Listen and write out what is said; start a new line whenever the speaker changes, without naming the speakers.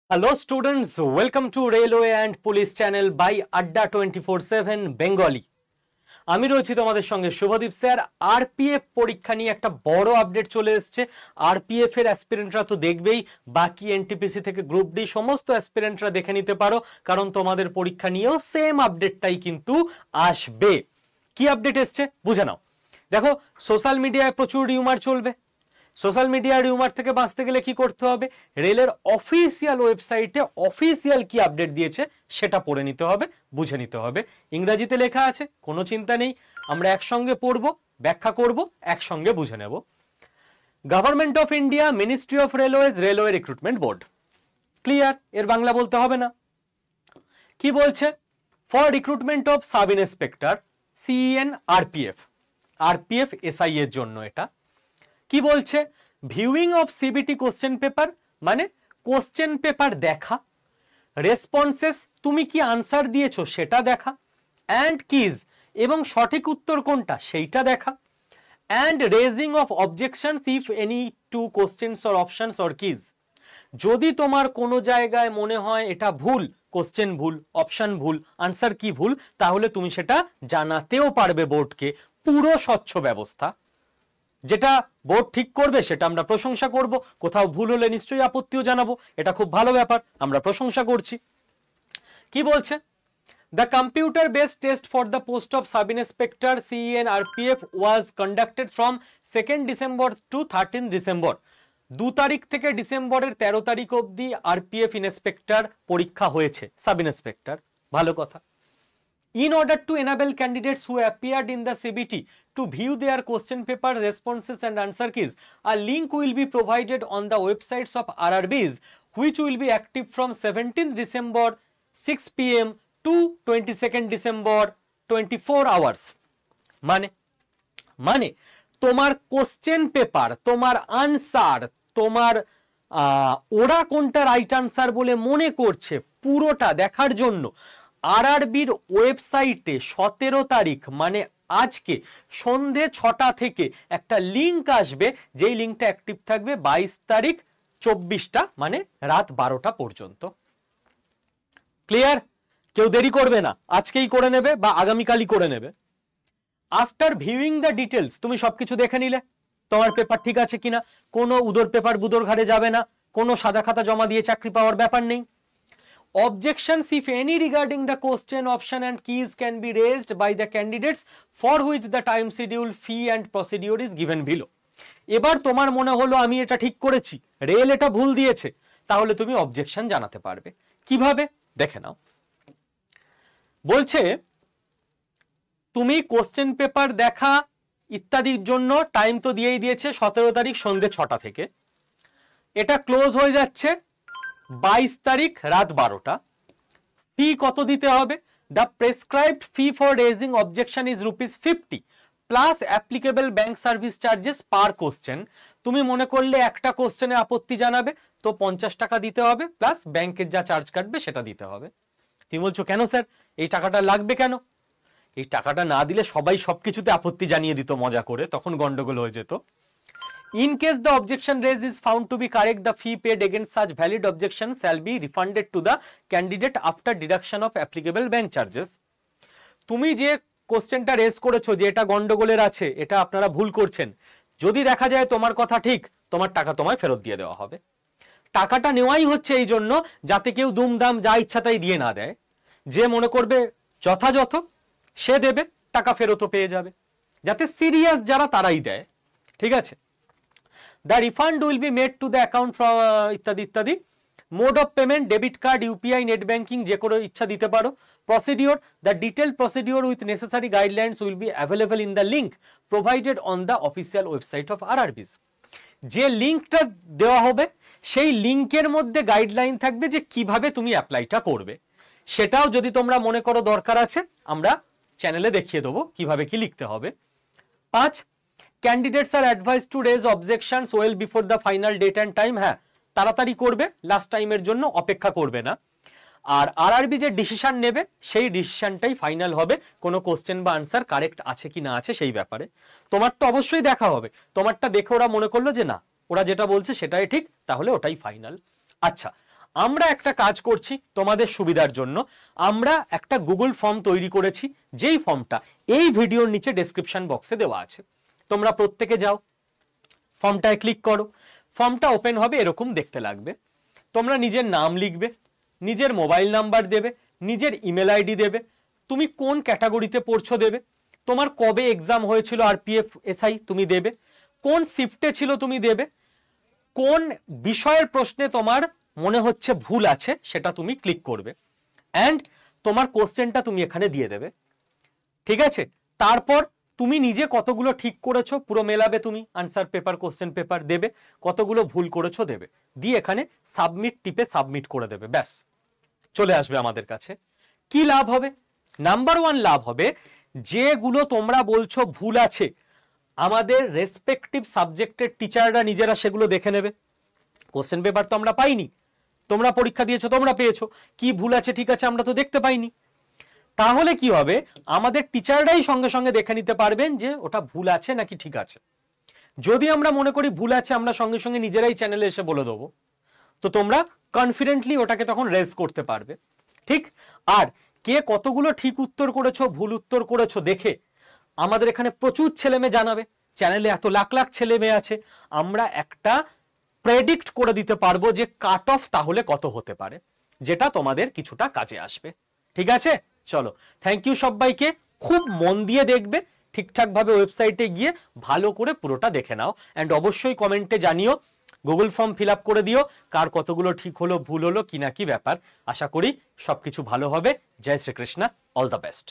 Hello students, welcome to Railway and Police channel by Adda 24/7 Bengali. আমি রয়েছি তোমাদের সঙ্গে শুভদীপ স্যার। আরপিএফ পরীক্ষা নিয়ে একটা বড় আপডেট চলে এসেছে। আরপিএফ এর অ্যাসপিরেন্টরা তো দেখবেই, বাকি এনটিপিসি থেকে গ্রুপ ডি সমস্ত অ্যাসপিরেন্টরা দেখে নিতে পারো, কারণ তোমাদের পরীক্ষা নিয়েও সেম আপডেটটাই কিন্তু আসবে। কি আপডেট এসছে বুঝে নাও। দেখো, সোশ্যাল মিডিয়ায় প্রচুর রিউমার চলবে। সোশ্যাল মিডিয়া রিউমার থেকে বাঁচতে গেলে কি করতে হবে? রেলের অফিসিয়াল ওয়েবসাইটে অফিসিয়াল কি আপডেট দিয়েছে সেটা পড়ে নিতে হবে, বুঝে নিতে হবে। ইংরেজিতে লেখা আছে, কোনো চিন্তা নেই, আমরা একসঙ্গে পড়বো, ব্যাখ্যা করব, একসঙ্গে বুঝে নেব। Government of India, ministry of railways, railway recruitment board. Clear? এর বাংলা বলতে হবে না। কি বলছে? For recruitment of sub inspector CN RPF, RPF SI এর জন্য এটা। কি বলছে? Viewing of CBT question paper, মানে কোশ্চেন পেপার দেখা, রেসপন্সেস তুমি কি আনসার দিয়েছো সেটা দেখা, অ্যান্ড কিজ এবং সঠিক উত্তর কোনটা সেইটা দেখা, and raising of objections if any to questions or options or keys. যদি তোমার কোনো জায়গায় মনে হয় এটা ভুল, কোশ্চেন ভুল, অপশন ভুল, আনসার কি ভুল, তাহলে তুমি সেটা জানাতেও পারবে বোর্ডকে। পুরো স্বচ্ছ ব্যবস্থা। যেটা বোর্ড ঠিক করবে সেটা আমরা প্রশংসা করব, কোথাও ভুল হলে নিশ্চয়ই আপত্তিও জানাবো, এটা খুব ভালো ব্যাপার, আমরা প্রশংসা করছি। কি বলছে? The computer based test for the post of sub inspector CN RPF was conducted from 2 December to 13 December. 2 তারিখ থেকে ডিসেম্বরের 13 তারিখ অবধি আরপিএফ ইন্সপেক্টর পরীক্ষা হয়েছে, সাব ইন্সপেক্টর। ভালো কথা। In order to enable candidates who appeared in the CBT to view their question paper responses and answer keys, a link will be provided on the websites of RRBs, which will be active from 17th December 6 PM to 22nd December 24 hours. মানে তোমার question paper, তোমার answer, তোমার ওরা কোনটা right answer বলে মনে করছে পুরোটা দেখার জন্য আরআরবির ওয়েবসাইটে 17 তারিখ মানে আজকে সন্ধে 6টা থেকে একটা লিঙ্ক আসবে, যেই লিঙ্কটা অ্যাক্টিভ থাকবে 22 তারিখ 24টা মানে রাত 12টা পর্যন্ত। ক্লিয়ার? কেউ দেরি করবে না, আজকেই করে নেবে বা আগামীকালই করে নেবে। আফটার ভিউইং দ্য ডিটেলস, তুমি সবকিছু দেখে নিলে তোমার পেপার ঠিক আছে কিনা, কোনো উদর পেপার বুদর ঘাড়ে যাবে না, কোনো সাদা খাতা জমা দিয়ে চাকরি পাওয়ার ব্যাপার নেই। Objections, if any, regarding the question, option and keys can be raised by the candidates for which the time schedule, fee and procedure is given below. এবার তোমার মনে হলো আমি এটা ঠিক করেছি, রেল এটা ভুল দিয়েছে, তাহলে তুমি অবজেকশন জানাতে পারবে। কিভাবে দেখে নাও। বলছে তুমি কোশ্চেন পেপার দেখা ইত্যাদির জন্য টাইম তো দিয়েই দিয়েছে 17 তারিখ সন্ধ্যে 6টা থেকে, এটা ক্লোজ হয়ে যাচ্ছে 22 তারিখ রাত 12টা। ফি কত দিতে হবে? The prescribed fee for raising objection is ₹50 plus applicable bank service charges per question. তুমি মনে করলে একটা কোশ্চেনে আপত্তি জানাবে তো 50 টাকা দিতে হবে, প্লাস ব্যাংকের যা চার্জ কাটবে সেটা দিতে হবে। তুমি বলছো কেন স্যার এই টাকাটা লাগবে কেন? এই টাকাটা না দিলে সবাই সবকিছুতে আপত্তি জানিয়ে দিত মজা করে, তখন গন্ডগোল হয়ে যেত। In case the objection raised is found to be correct, the fee paid against such valid objection shall be refunded to the candidate after deduction of applicable bank charges. তুমি যে কোশ্চেনটা রেজ করেছো যে এটা গন্ডগোলের আছে, এটা আপনারা ভুল করছেন, যদি দেখা যায় তোমার কথা ঠিক, তোমার টাকা তোমায় ফেরত দিয়ে দেওয়া হবে। টাকাটা নেওয়াই হচ্ছে এই জন্য যাতে কেউ দুমদাম যা ইচ্ছা তাই দিয়ে না দেয়। যে মনে করবে যথাযথ সে দেবে, টাকা ফেরতও পেয়ে যাবে। যাতে সিরিয়াস যারা তারাই দেয়। ঠিক আছে? The refund will be made to the account from ইত্যাদি ইত্যাদি। Mode of payment, debit card, UPI, net banking, যে কোনো ইচ্ছা দিতে পারো। Procedure, the detailed procedure with necessary guidelines will be available in the link provided on the official website of RRBs. যে লিঙ্কটা দেওয়া হবে সেই লিঙ্কের মধ্যে গাইডলাইন থাকবে যে কিভাবে তুমি অ্যাপ্লাইটা করবে। সেটাও যদি তোমরা মনে করো দরকার আছে, আমরা চ্যানেলে দেখিয়ে দেবো কিভাবে কি লিখতে হবে। 5, ক্যান্ডিডেটস আর advised to raise objections well before the final date and time. হ্যাঁ, তাড়াতাড়ি করবে, লাস্ট টাইমের জন্য অপেক্ষা করবে না। আর আরআরবি যে ডিসিশন নেবে সেই ডিসিশনটাই ফাইনাল হবে, কোনো কোশ্চেন বা আনসার কারেক্ট আছে কি না আছে সেই ব্যাপারে। তোমারটা অবশ্যই দেখা হবে, তোমারটা দেখে ওরা মনে করলো যে না ওরা যেটা বলছে সেটাই ঠিক, তাহলে ওটাই ফাইনাল। আচ্ছা, আমরা একটা কাজ করছি তোমাদের সুবিধার জন্য, আমরা একটা গুগল ফর্ম তৈরি করেছি, যেই ফর্মটা এই ভিডিওর নিচে ডেসক্রিপশন বক্সে দেওয়া আছে। তোমরা প্রত্যেকে যাও, ফর্মটায় ক্লিক করো, ফর্মটা ওপেন হবে, এরকম দেখতে লাগবে। তোমরা নিজের নাম লিখবে, নিজের মোবাইল নাম্বার দেবে, নিজের ইমেল আইডি দেবে, তুমি কোন ক্যাটাগরিতে পড়ছো দেবে, তোমার কবে এক্সাম হয়েছিল আরপিএফ এসআই তুমি দেবে, কোন শিফটে ছিল তুমি দেবে, কোন বিষয়ের প্রশ্নে তোমার মনে হচ্ছে ভুল আছে সেটা তুমি ক্লিক করবে, অ্যান্ড তোমার কোশ্চেনটা তুমি এখানে দিয়ে দেবে। ঠিক আছে, তারপর তুমি নিজে কতগুলো ঠিক করেছো পুরো মেলাবে, তুমি আনসার পেপার কোশ্চেন পেপার দেবে, কতগুলো ভুল করেছো দেবে, দিয়ে এখানে সাবমিট টিপে সাবমিট করে দেবে, ব্যাস চলে আসবে আমাদের কাছে। কি লাভ হবে? নাম্বার 1 লাভ হবে, যেগুলো তোমরা বলছো ভুল আছে আমাদের রেসপেক্টিভ সাবজেক্টের টিচাররা নিজেরা সেগুলো দেখে নেবে। কোশ্চেন পেপার তো আমরা পাইনি, তোমরা পরীক্ষা দিয়েছো, তোমরা পেয়েছো, কি ভুল আছে ঠিক আছে আমরা তো দেখতে পাইনি। তাহলে কি হবে, আমাদের টিচাররাই সঙ্গে সঙ্গে দেখে নিতে পারবেন যে ওটা ভুল আছে নাকি ঠিক আছে। যদি আমরা মনে করি ভুল আছে, আমরা সঙ্গে সঙ্গে নিজেরাই চ্যানেলে এসে বলে দেবো, তো তোমরা কনফিডেন্টলি ওটাকে তখন রেজ করতে পারবে। ঠিক, আর কে কতগুলো ঠিক উত্তর করেছো ভুল উত্তর করেছো দেখে আমাদের এখানে প্রচুর ছেলে মেয়ে জানাবে, চ্যানেলে এত লাখ লাখ ছেলে মেয়ে আছে, আমরা একটা প্রেডিক্ট করে দিতে পারবো যে কাট অফ তাহলে কত হতে পারে, যেটা তোমাদের কিছুটা কাজে আসবে। ঠিক আছে, চলো, থ্যাংক ইউ সবাইকে, খুব মন দিয়ে দেখবে, ঠিকঠাক ভাবে ওয়েবসাইটে গিয়ে ভালো করে পুরোটা দেখে নাও, অ্যান্ড অবশ্যই কমেন্টে জানিও, গুগল ফর্ম ফিল আপ করে দিও, কার কতগুলো ঠিক হলো ভুল হলো কি না কি ব্যাপার। আশা করি সবকিছু ভালো হবে। জয় শ্রীকৃষ্ণ, অল দ্য বেস্ট।